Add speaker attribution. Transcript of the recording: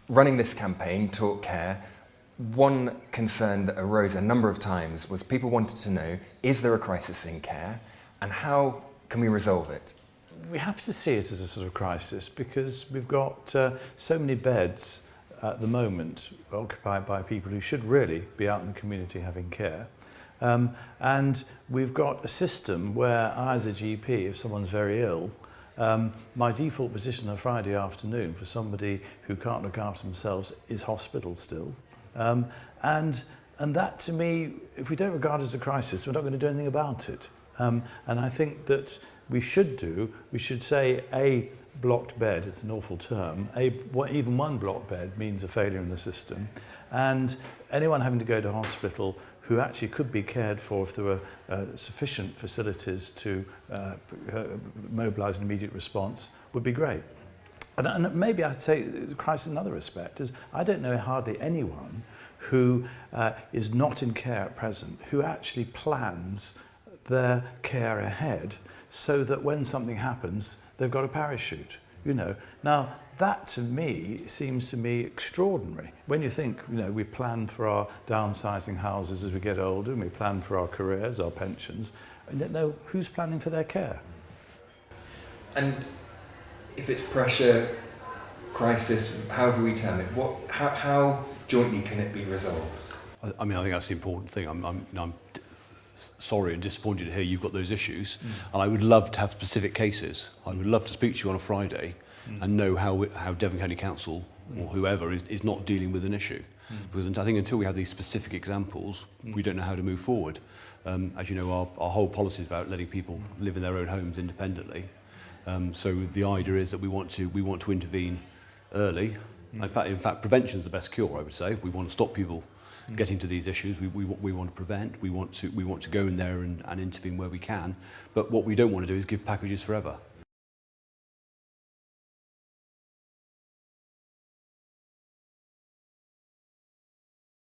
Speaker 1: running this campaign, Talk Care, one concern that arose a number of times was people wanted to know, is there a crisis in care and how can we resolve it?
Speaker 2: We have to see it as a sort of crisis because we've got so many beds at the moment occupied by people who should really be out in the community having care. And we've got a system where I, as a GP, if someone's very ill, my default position on a Friday afternoon for somebody who can't look after themselves is hospital still. And that, to me, if we don't regard it as a crisis, we're not going to do anything about it. And I think that we should say a blocked bed, it's an awful term, even one blocked bed means a failure in the system. And anyone having to go to hospital who actually could be cared for if there were sufficient facilities to mobilise an immediate response would be great. And maybe I'd say the crisis in another respect is I don't know hardly anyone who is not in care at present who actually plans their care ahead so that when something happens they've got a parachute, you know. Now that to me seems to me extraordinary. When you think, you know, we plan for our downsizing houses as we get older and we plan for our careers, our pensions, and yet no, who's planning for their care?
Speaker 1: And if it's pressure, crisis, however we term it, how jointly can it be resolved?
Speaker 3: I mean, I think that's the important thing. I'm sorry and disappointed to hear you've got those issues, and I would love to have specific cases. I would love to speak to you on a Friday and know how Devon County Council or whoever is not dealing with an issue. Because I think until we have these specific examples, we don't know how to move forward. As you know, our whole policy is about letting people live in their own homes independently. So the idea is that we want to intervene early. In fact, prevention is the best cure, I would say. We want to stop people getting to these issues. We want to prevent. We want to go in there and intervene where we can. But what we don't want to do is give packages forever.